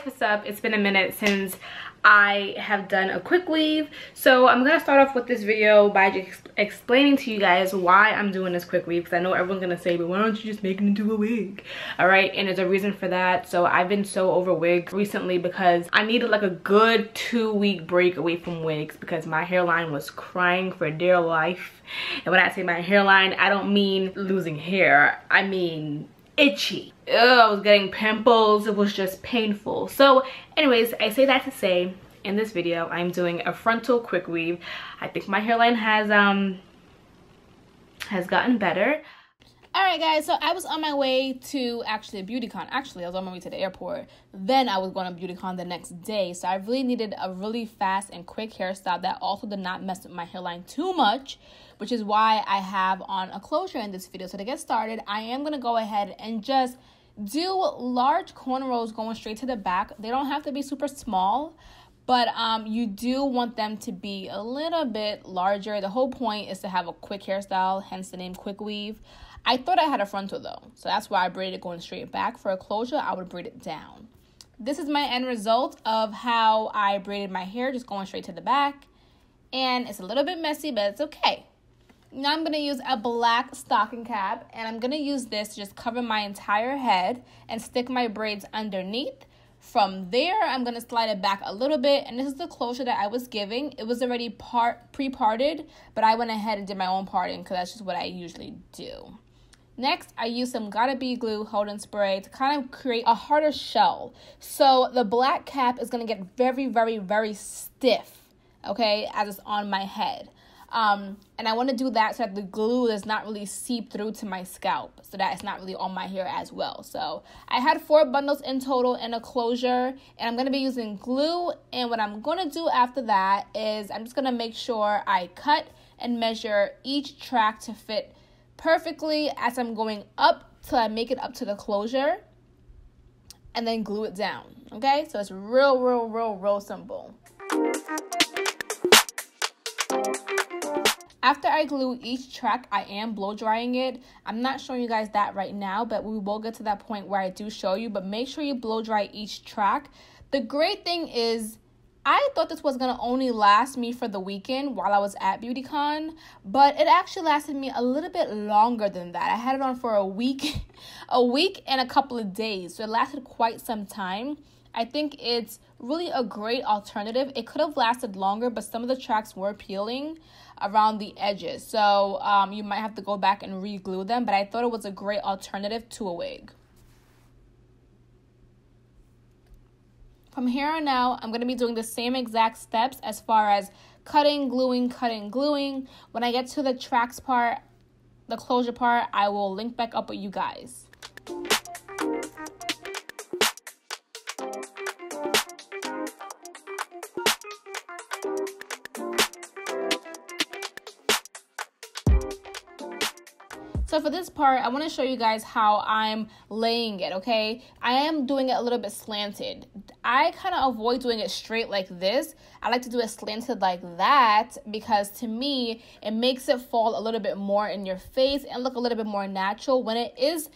what's up? It's been a minute since I have done a quick weave, so I'm gonna start off with this video by just explaining to you guys why I'm doing this quick weave, because I know everyone's gonna say, but why don't you just make it into a wig? All right, and there's a reason for that. So I've been so over wigs recently because I needed like a good 2-week break away from wigs because my hairline was crying for dear life. And when I say my hairline, I don't mean losing hair, I mean itchy. Ugh, I was getting pimples. It was just painful. So anyways, I say that to say, in this video I'm doing a frontal quick weave. I think my hairline has gotten better. Alright guys, so I was on my way to actually a beauty con. Actually, I was on my way to the airport. Then I was going to beauty con the next day. So I really needed a really fast and quick hairstyle that also did not mess with my hairline too much, which is why I have on a closure in this video. So to get started, I am going to go ahead and just do large cornrows going straight to the back. They don't have to be super small, but you do want them to be a little bit larger. The whole point is to have a quick hairstyle, hence the name quick weave. I thought I had a frontal though, so that's why I braided it going straight back. For a closure, I would braid it down. This is my end result of how I braided my hair, just going straight to the back. And it's a little bit messy, but it's okay. Now I'm going to use a black stocking cap, and I'm going to use this to just cover my entire head and stick my braids underneath. From there, I'm going to slide it back a little bit, and this is the closure that I was giving. It was already pre-parted, but I went ahead and did my own parting because that's just what I usually do. Next, I used some Gotta Be glue hold-in spray to kind of create a harder shell. So the black cap is going to get very, very, very stiff, okay, as it's on my head. And I want to do that so that the glue does not really seep through to my scalp, so that it's not really on my hair as well. So I had 4 bundles in total in a closure, and I'm going to be using glue. And what I'm going to do after that is I'm just going to make sure I cut and measure each track to fit perfectly as I'm going up till I make it up to the closure, and then glue it down. Okay, so it's real simple. After I glue each track, I am blow drying it. I'm not showing you guys that right now, but we will get to that point where I do show you. But make sure you blow dry each track. The great thing is, I thought this was going to only last me for the weekend while I was at BeautyCon, but it actually lasted me a little bit longer than that. I had it on for a week and a couple of days, so it lasted quite some time. I think it's really a great alternative. It could have lasted longer, but some of the tracks were peeling around the edges, so you might have to go back and re-glue them, but I thought it was a great alternative to a wig. From here on out, I'm going to be doing the same exact steps as far as cutting, gluing. When I get to the tracks part, the closure part, I will link back up with you guys. So for this part, I want to show you guys how I'm laying it, okay? I am doing it a little bit slanted. I kind of avoid doing it straight like this. I like to do it slanted like that because to me, it makes it fall a little bit more in your face and look a little bit more natural. When it is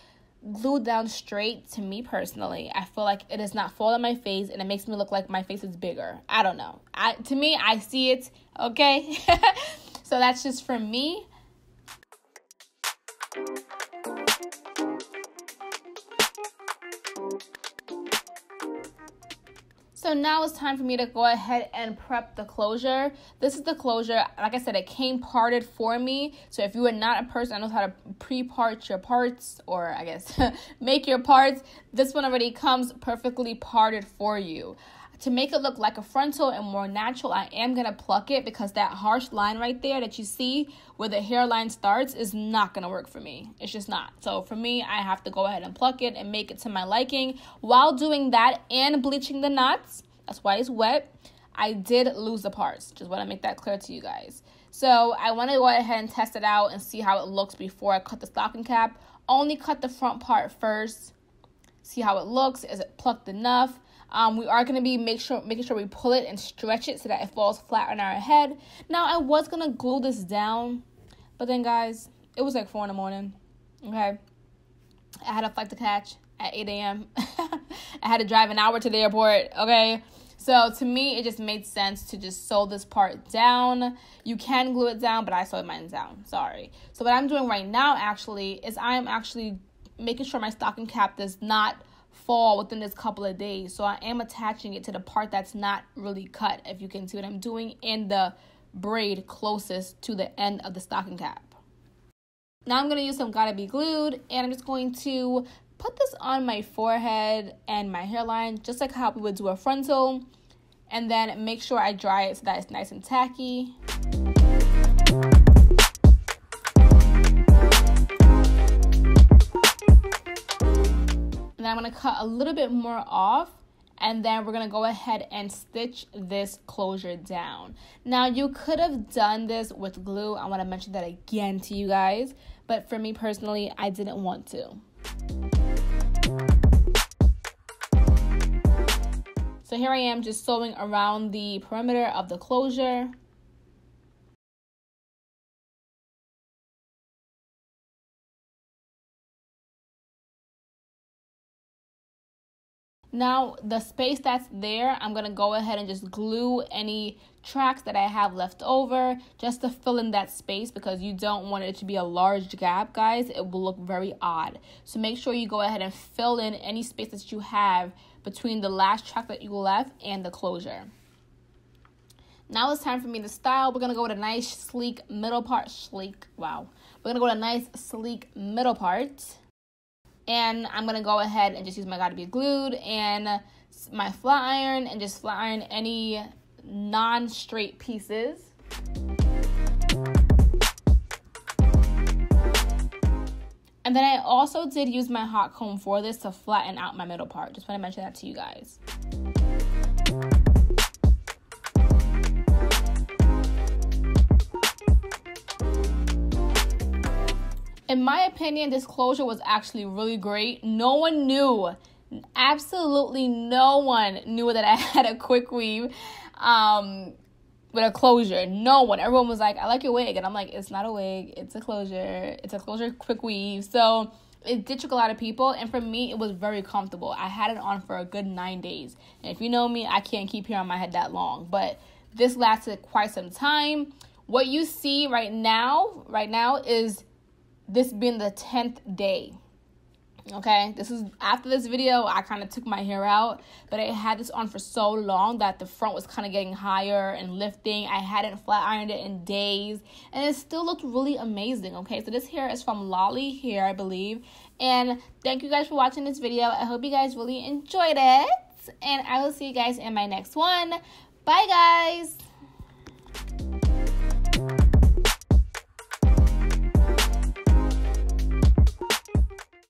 glued down straight, to me personally, I feel like it does not fall on my face and it makes me look like my face is bigger. I don't know. To me, I see it, okay? So that's just for me. So now it's time for me to go ahead and prep the closure. This is the closure. Like I said, it came parted for me. So if you are not a person that knows how to pre-part your parts, or I guess make your parts, this one already comes perfectly parted for you. To make it look like a frontal and more natural, I am going to pluck it because that harsh line right there that you see where the hairline starts is not going to work for me. It's just not. So for me, I have to go ahead and pluck it and make it to my liking. While doing that and bleaching the knots, that's why it's wet, I did lose the parts. Just want to make that clear to you guys. So I want to go ahead and test it out and see how it looks before I cut the stocking cap. Only cut the front part first. See how it looks. Is it plucked enough? We are going to be making sure we pull it and stretch it so that it falls flat on our head. Now, I was going to glue this down, but then, guys, it was like 4 in the morning, okay? I had a flight to catch. at 8 a.m. I had to drive an hour to the airport, okay? So to me, it just made sense to just sew this part down. You can glue it down, but I sewed mine down, sorry. So what I'm doing right now actually is I'm actually making sure my stocking cap does not fall within this couple of days. So I am attaching it to the part that's not really cut, if you can see what I'm doing, in the braid closest to the end of the stocking cap. Now I'm going to use some Gotta Be Glued, and I'm just going to put this on my forehead and my hairline, just like how we would do a frontal, and then make sure I dry it so that it's nice and tacky. And then I'm going to cut a little bit more off, and then we're going to go ahead and stitch this closure down. Now, you could have done this with glue. I want to mention that again to you guys, but for me personally, I didn't want to. So here I am just sewing around the perimeter of the closure. Now, the space that's there, I'm going to go ahead and just glue any tracks that I have left over just to fill in that space, because you don't want it to be a large gap, guys. It will look very odd. So make sure you go ahead and fill in any space that you have between the last track that you left and the closure. Now it's time for me to style. We're going to go with a nice sleek middle part. Wow. We're going to go with a nice sleek middle part. And I'm going to go ahead and just use my Gotta Be Glued and my flat iron and just flat iron any non-straight pieces. And then I also did use my hot comb for this to flatten out my middle part. Just want to mention that to you guys. In my opinion, this closure was actually really great. No one knew, absolutely no one knew that I had a quick weave with a closure. No one. Everyone was like, I like your wig. And I'm like, it's not a wig. It's a closure. It's a closure quick weave. So it did trick a lot of people. And for me, it was very comfortable. I had it on for a good 9 days. And if you know me, I can't keep hair on my head that long. But this lasted quite some time. What you see right now is this being the 10th day. Okay, this is after this video. I kind of took my hair out, but I had this on for so long that the front was kind of getting higher and lifting. I hadn't flat ironed it in days, and it still looked really amazing. Okay, so this hair is from Lolly Hair, I believe, and thank you guys for watching this video. I hope you guys really enjoyed it, and I will see you guys in my next one. Bye, guys.